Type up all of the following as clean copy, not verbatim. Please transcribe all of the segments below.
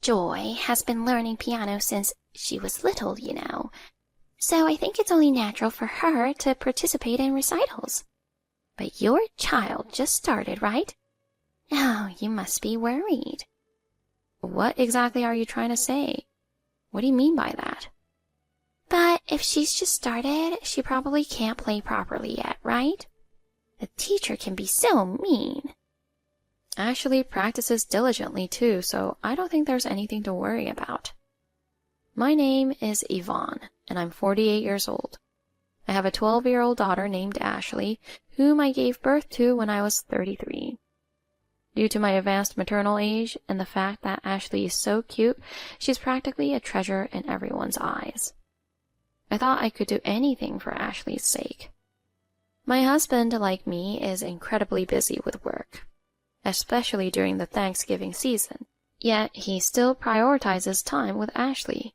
Joy has been learning piano since she was little, you know. So I think it's only natural for her to participate in recitals. But your child just started, right? Oh, you must be worried. What exactly are you trying to say? What do you mean by that? But if she's just started, she probably can't play properly yet, right? The teacher can be so mean. Ashley practices diligently too, so I don't think there's anything to worry about. My name is Yvonne, and I'm 48 years old. I have a 12-year-old daughter named Ashley, whom I gave birth to when I was 33. Due to my advanced maternal age and the fact that Ashley is so cute, she's practically a treasure in everyone's eyes. I thought I could do anything for Ashley's sake. My husband, like me, is incredibly busy with work, especially during the Thanksgiving season, yet he still prioritizes time with Ashley.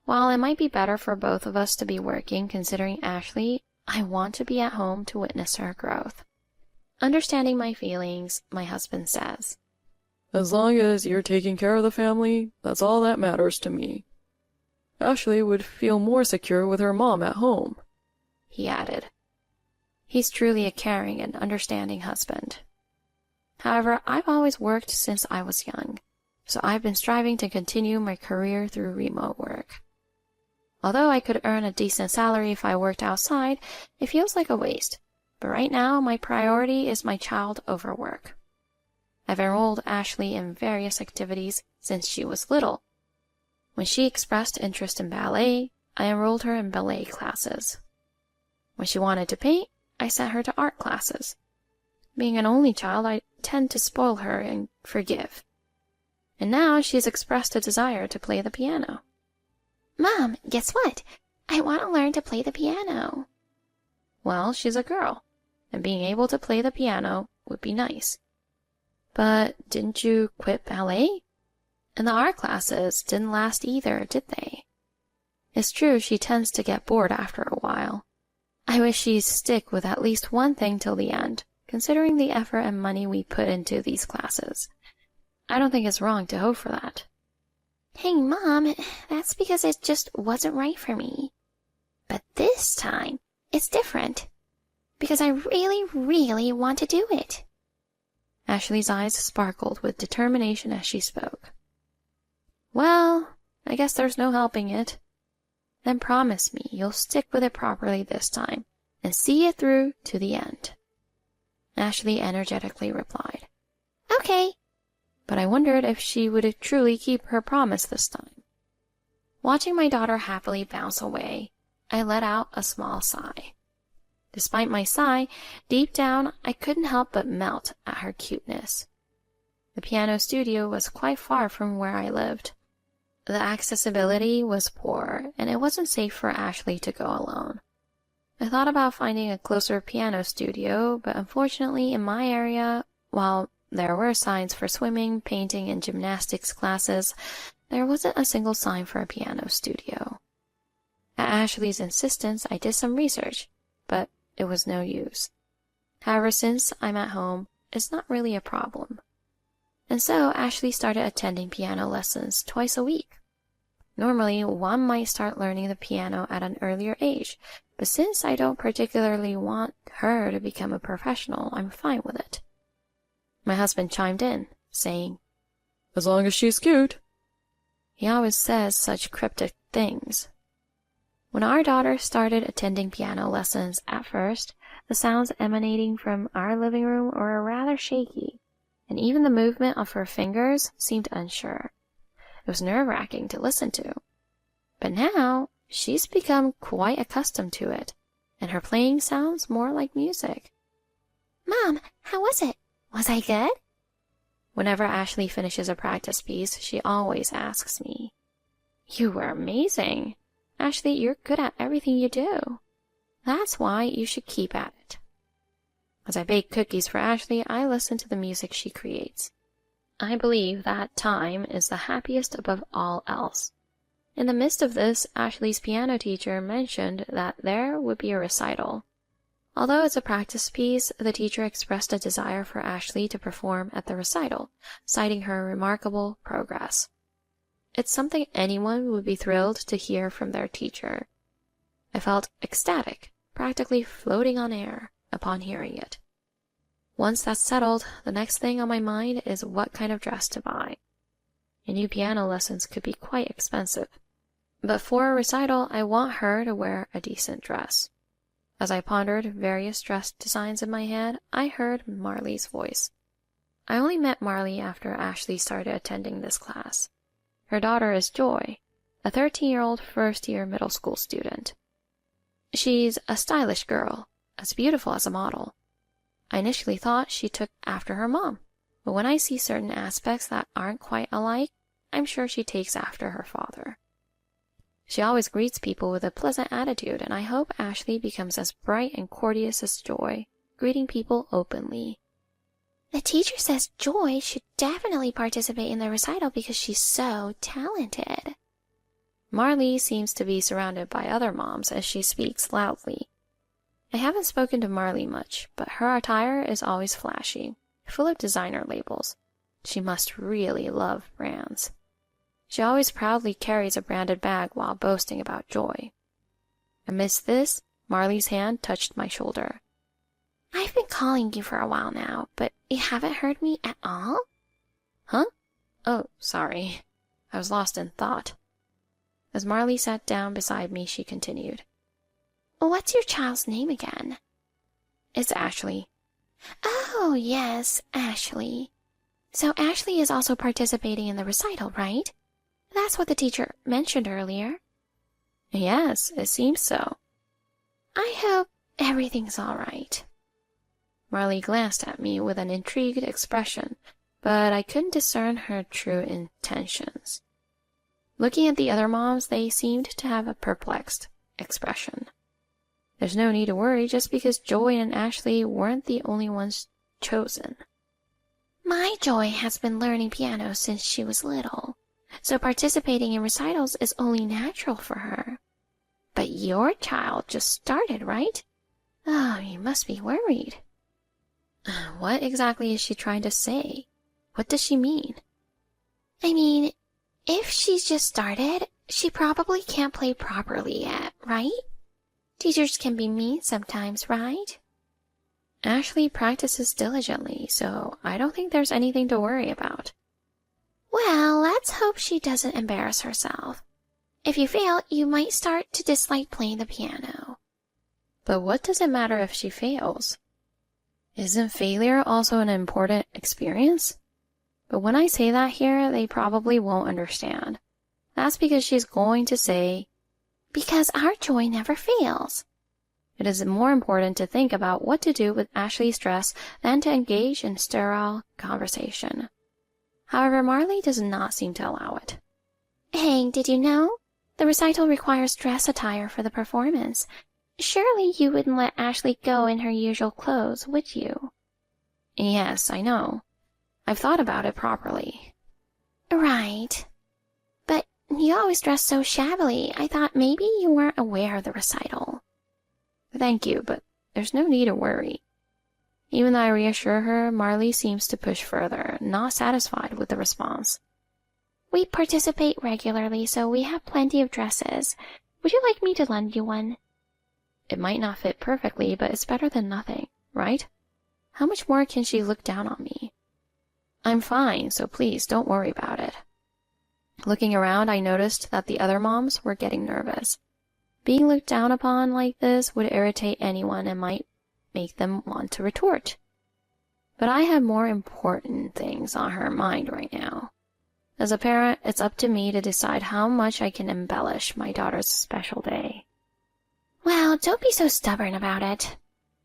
While it might be better for both of us to be working considering Ashley, I want to be at home to witness her growth. Understanding my feelings, my husband says, "As long as you're taking care of the family, that's all that matters to me. Ashley would feel more secure with her mom at home," he added. He's truly a caring and understanding husband. However, I've always worked since I was young, so I've been striving to continue my career through remote work. Although I could earn a decent salary if I worked outside, it feels like a waste. But right now, my priority is my child over work. I've enrolled Ashley in various activities since she was little. When she expressed interest in ballet, I enrolled her in ballet classes. When she wanted to paint, I sent her to art classes. Being an only child, I tend to spoil her and forgive. And now she's expressed a desire to play the piano. Mom, guess what? I want to learn to play the piano. Well, she's a girl, and being able to play the piano would be nice. But didn't you quit ballet? And the art classes didn't last either, did they? It's true she tends to get bored after a while. I wish she'd stick with at least one thing till the end, considering the effort and money we put into these classes. I don't think it's wrong to hope for that. Hey, Mom, that's because it just wasn't right for me. But this time, it's different. Because I really, really want to do it. Ashley's eyes sparkled with determination as she spoke. Well, I guess there's no helping it. Then promise me you'll stick with it properly this time, and see it through to the end. Ashley energetically replied. Okay. But I wondered if she would truly keep her promise this time. Watching my daughter happily bounce away, I let out a small sigh. Despite my sigh, deep down I couldn't help but melt at her cuteness. The piano studio was quite far from where I lived. The accessibility was poor, and it wasn't safe for Ashley to go alone. I thought about finding a closer piano studio, but unfortunately in my area, while there were signs for swimming, painting, and gymnastics classes, there wasn't a single sign for a piano studio. At Ashley's insistence, I did some research, but it was no use. However, since I'm at home, it's not really a problem. And so Ashley started attending piano lessons twice a week. Normally, one might start learning the piano at an earlier age, but since I don't particularly want her to become a professional, I'm fine with it. My husband chimed in, saying, "As long as she's cute." He always says such cryptic things. When our daughter started attending piano lessons, at first, the sounds emanating from our living room were rather shaky, and even the movement of her fingers seemed unsure. It was nerve-wracking to listen to. But now, she's become quite accustomed to it, and her playing sounds more like music. Mom, how was it? Was I good? Whenever Ashley finishes a practice piece, she always asks me. You were amazing. Ashley, you're good at everything you do. That's why you should keep at it. As I bake cookies for Ashley, I listen to the music she creates. I believe that time is the happiest above all else. In the midst of this, Ashley's piano teacher mentioned that there would be a recital. Although it's a practice piece, the teacher expressed a desire for Ashley to perform at the recital, citing her remarkable progress. It's something anyone would be thrilled to hear from their teacher. I felt ecstatic, practically floating on air, upon hearing it. Once that's settled, the next thing on my mind is what kind of dress to buy. New piano lessons could be quite expensive, but for a recital, I want her to wear a decent dress. As I pondered various dress designs in my head, I heard Marley's voice. I only met Marley after Ashley started attending this class. Her daughter is Joy, a 13-year-old first-year middle school student. She's a stylish girl, as beautiful as a model. I initially thought she took after her mom, but when I see certain aspects that aren't quite alike, I'm sure she takes after her father. She always greets people with a pleasant attitude, and I hope Ashley becomes as bright and courteous as Joy, greeting people openly. The teacher says Joy should definitely participate in the recital because she's so talented. Marley seems to be surrounded by other moms as she speaks loudly. I haven't spoken to Marley much, but her attire is always flashy, full of designer labels. She must really love brands. She always proudly carries a branded bag while boasting about Joy. Amidst this, Marley's hand touched my shoulder. I've been calling you for a while now, but you haven't heard me at all? Huh? Oh, sorry. I was lost in thought. As Marley sat down beside me, she continued. What's your child's name again? It's Ashley. Oh, yes, Ashley. So Ashley is also participating in the recital, right? That's what the teacher mentioned earlier. Yes, it seems so. I hope everything's all right. Marley glanced at me with an intrigued expression, but I couldn't discern her true intentions. Looking at the other moms, they seemed to have a perplexed expression. There's no need to worry just because Joy and Ashley weren't the only ones chosen. My Joy has been learning piano since she was little, so participating in recitals is only natural for her. But your child just started, right? Oh, you must be worried. What exactly is she trying to say? What does she mean? I mean, if she's just started, she probably can't play properly yet, right? Teachers can be mean sometimes, right? Ashley practices diligently, so I don't think there's anything to worry about. Well, let's hope she doesn't embarrass herself. If you fail, you might start to dislike playing the piano. But what does it matter if she fails? Isn't failure also an important experience? But when I say that here, they probably won't understand. That's because she's going to say, because our Joy never fails. It is more important to think about what to do with Ashley's dress than to engage in sterile conversation. However, Marley does not seem to allow it. Hey, did you know? The recital requires dress attire for the performance. Surely you wouldn't let Ashley go in her usual clothes, would you? Yes, I know. I've thought about it properly. Right. But you always dress so shabbily. I thought maybe you weren't aware of the recital. Thank you, but there's no need to worry. Even though I reassure her, Marley seems to push further, not satisfied with the response. We participate regularly, so we have plenty of dresses. Would you like me to lend you one? It might not fit perfectly, but it's better than nothing, right? How much more can she look down on me? I'm fine, so please don't worry about it. Looking around, I noticed that the other moms were getting nervous. Being looked down upon like this would irritate anyone and might make them want to retort. But I have more important things on her mind right now. As a parent, it's up to me to decide how much I can embellish my daughter's special day. Well, don't be so stubborn about it.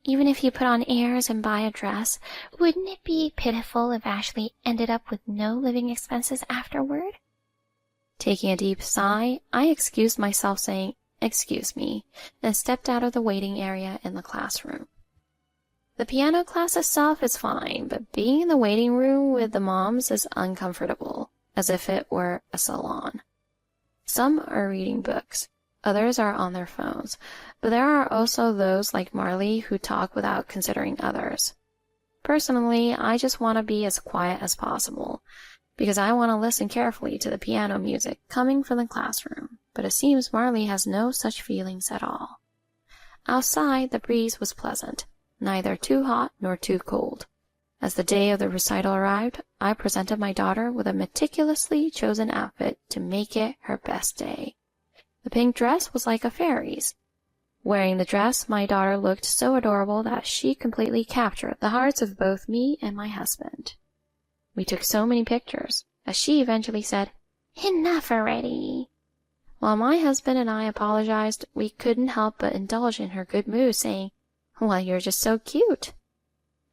Even if you put on airs and buy a dress, wouldn't it be pitiful if Ashley ended up with no living expenses afterward? Taking a deep sigh, I excused myself saying, "Excuse me," and stepped out of the waiting area in the classroom. The piano class itself is fine, but being in the waiting room with the moms is uncomfortable, as if it were a salon. Some are reading books. Others are on their phones, but there are also those like Marley who talk without considering others. Personally, I just want to be as quiet as possible, because I want to listen carefully to the piano music coming from the classroom, but it seems Marley has no such feelings at all. Outside, the breeze was pleasant, neither too hot nor too cold. As the day of the recital arrived, I presented my daughter with a meticulously chosen outfit to make it her best day. The pink dress was like a fairy's. Wearing the dress, my daughter looked so adorable that she completely captured the hearts of both me and my husband. We took so many pictures, as she eventually said, "Enough already." While my husband and I apologized, we couldn't help but indulge in her good mood, saying, "Well, you're just so cute."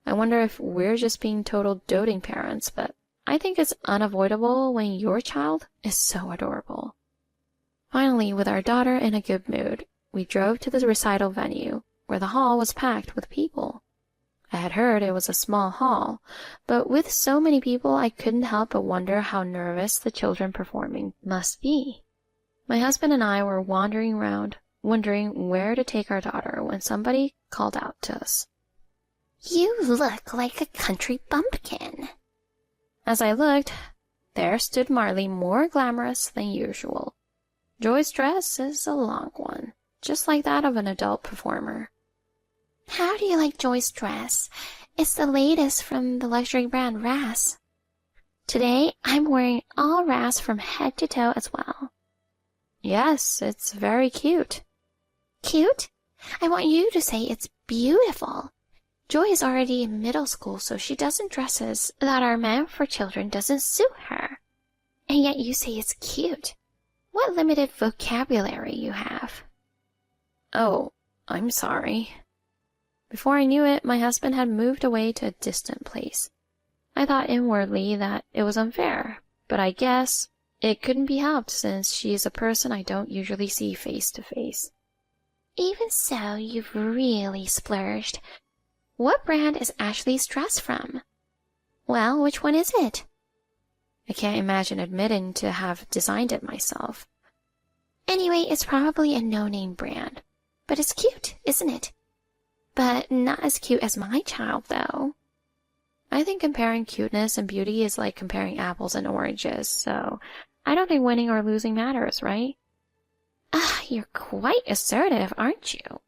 I wonder if we're just being total doting parents, but I think it's unavoidable when your child is so adorable. Finally, with our daughter in a good mood, we drove to the recital venue, where the hall was packed with people. I had heard it was a small hall, but with so many people I couldn't help but wonder how nervous the children performing must be. My husband and I were wandering around, wondering where to take our daughter, when somebody called out to us, "You look like a country bumpkin." As I looked, there stood Marley, more glamorous than usual. Joy's dress is a long one, just like that of an adult performer. "How do you like Joy's dress? It's the latest from the luxury brand Ras. Today, I'm wearing all Ras from head to toe as well." "Yes, it's very cute." "Cute? I want you to say it's beautiful. Joy is already in middle school, so she doesn't dresses that are meant for children doesn't suit her. And yet you say it's cute. What limited vocabulary you have." "Oh, I'm sorry." Before I knew it, my husband had moved away to a distant place. I thought inwardly that it was unfair, but I guess it couldn't be helped since she is a person I don't usually see face to face. "Even so, you've really splurged. What brand is Ashley's dress from?" "Well, which one is it?" I can't imagine admitting to have designed it myself. "Anyway, it's probably a no-name brand. But it's cute, isn't it? But not as cute as my child, though." I think comparing cuteness and beauty is like comparing apples and oranges, so I don't think winning or losing matters, right? You're quite assertive, aren't you?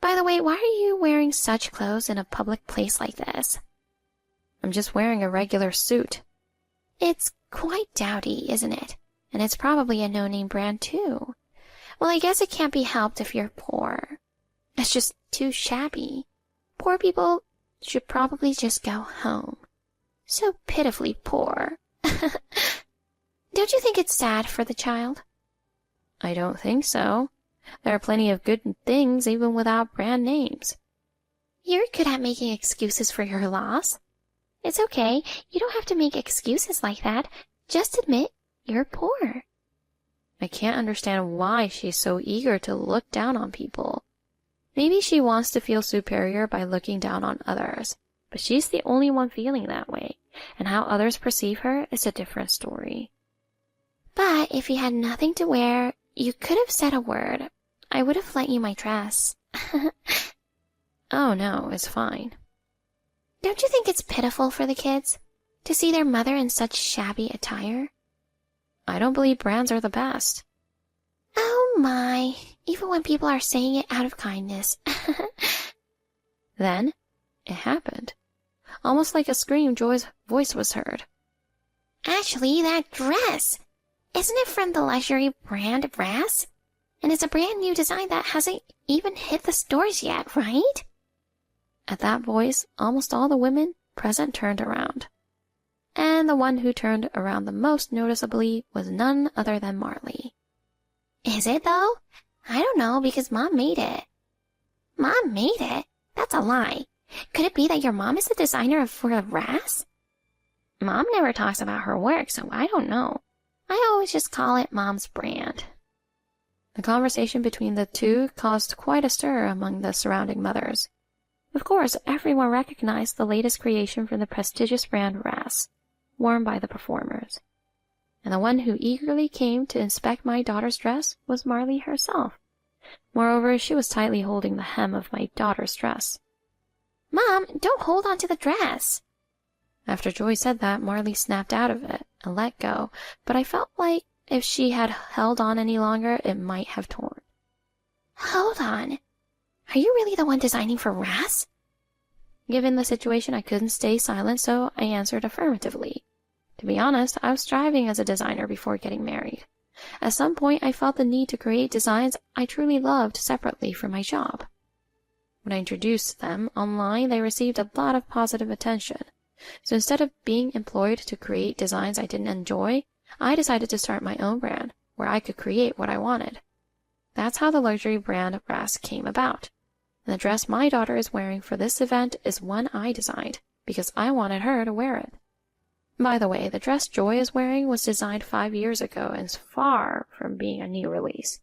By the way, why are you wearing such clothes in a public place like this?" "I'm just wearing a regular suit." "It's quite dowdy, isn't it? And it's probably a no-name brand, too. Well, I guess it can't be helped if you're poor. It's just too shabby. Poor people should probably just go home. So pitifully poor." "Don't you think it's sad for the child?" I don't think so. There are plenty of good things even without brand names." "You're good at making excuses for your loss. It's okay. You don't have to make excuses like that. Just admit you're poor." I can't understand why she's so eager to look down on people. Maybe she wants to feel superior by looking down on others, but she's the only one feeling that way, and how others perceive her is a different story. "But if you had nothing to wear, you could have said a word. I would have lent you my dress." "Oh no, it's fine." "Don't you think it's pitiful for the kids to see their mother in such shabby attire?" "I don't believe brands are the best." "Oh my, even when people are saying it out of kindness." Then it happened. Almost like a scream, Joy's voice was heard. "Ashley, that dress! Isn't it from the luxury brand Ras? And it's a brand new design that hasn't even hit the stores yet, right?" At that voice, almost all the women present turned around. And the one who turned around the most noticeably was none other than Marley. "Is it, though? I don't know, because Mom made it." "Mom made it? That's a lie. Could it be that your mom is the designer for Ras?" "Mom never talks about her work, so I don't know. I always just call it Mom's brand." The conversation between the two caused quite a stir among the surrounding mothers. Of course, everyone recognized the latest creation from the prestigious brand Ras, worn by the performers. And the one who eagerly came to inspect my daughter's dress was Marley herself. Moreover, she was tightly holding the hem of my daughter's dress. "Mom, don't hold on to the dress." After Joy said that, Marley snapped out of it, and let go, but I felt like if she had held on any longer, it might have torn. Hold on. Are you really the one designing for Ras? Given the situation, I couldn't stay silent, so I answered affirmatively. To be honest, I was striving as a designer before getting married. At some point, I felt the need to create designs I truly loved separately from my job. When I introduced them online, they received a lot of positive attention. So instead of being employed to create designs I didn't enjoy, I decided to start my own brand, where I could create what I wanted. That's how the luxury brand Ras came about. And the dress my daughter is wearing for this event is one I designed, because I wanted her to wear it. By the way, the dress Joy is wearing was designed 5 years ago and is far from being a new release.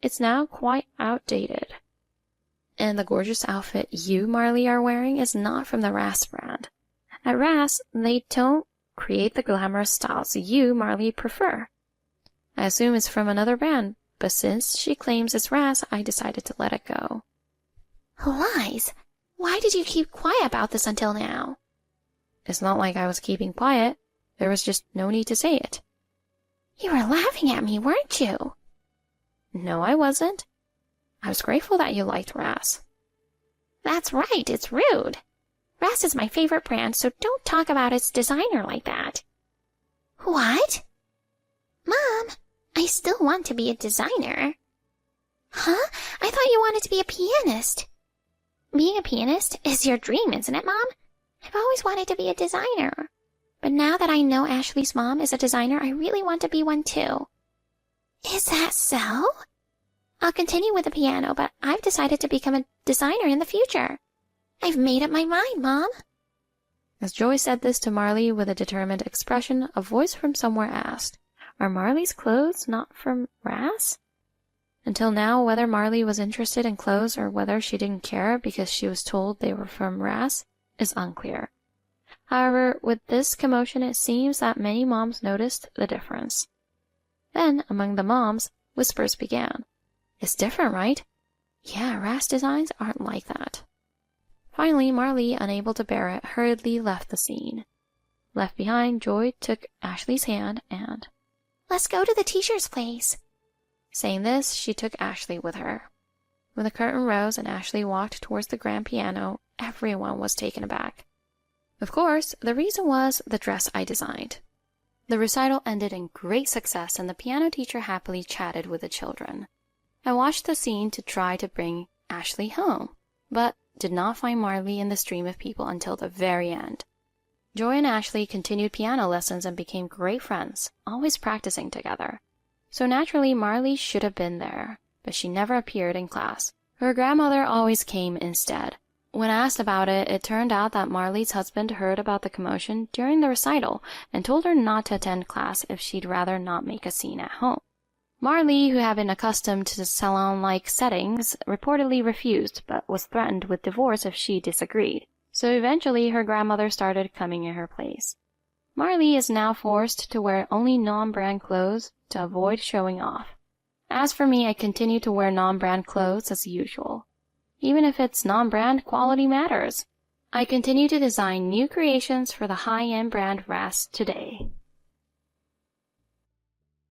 It's now quite outdated. And the gorgeous outfit you, Marley, are wearing is not from the Ras brand. At Ras, they don't create the glamorous styles you, Marley, prefer. I assume it's from another brand, but since she claims it's Ras, I decided to let it go. Lies! Why did you keep quiet about this until now? It's not like I was keeping quiet. There was just no need to say it. You were laughing at me, weren't you? No, I wasn't. I was grateful that you liked Ras. That's right, it's rude. Ras is my favorite brand, so don't talk about its designer like that. What? Mom, I still want to be a designer. Huh? I thought you wanted to be a pianist. Being a pianist is your dream, isn't it, Mom? I've always wanted to be a designer. But now that I know Ashley's mom is a designer, I really want to be one too. Is that so? I'll continue with the piano, but I've decided to become a designer in the future. I've made up my mind, Mom. As Joy said this to Marley with a determined expression, a voice from somewhere asked, "Are Marley's clothes not from Ras?" Until now, whether Marley was interested in clothes or whether she didn't care because she was told they were from Ras is unclear. However, with this commotion, it seems that many moms noticed the difference. Then, among the moms, whispers began. It's different, right? Yeah, Ras designs aren't like that. Finally, Marley, unable to bear it, hurriedly left the scene. Left behind, Joy took Ashley's hand and, Let's go to the teacher's place. Saying this, she took Ashley with her. When the curtain rose and Ashley walked towards the grand piano, everyone was taken aback. Of course, the reason was the dress I designed. The recital ended in great success, and the piano teacher happily chatted with the children. I watched the scene to try to bring Ashley home, but did not find Marley in the stream of people until the very end. Joy and Ashley continued piano lessons and became great friends, always practicing together. So naturally, Marley should have been there, but she never appeared in class. Her grandmother always came instead. When asked about it, it turned out that Marley's husband heard about the commotion during the recital and told her not to attend class if she'd rather not make a scene at home. Marley, who had been accustomed to salon-like settings, reportedly refused, but was threatened with divorce if she disagreed. So eventually her grandmother started coming in her place. Marley is now forced to wear only non-brand clothes to avoid showing off. As for me, I continue to wear non-brand clothes as usual. Even if it's non-brand, quality matters. I continue to design new creations for the high-end brand Ras today.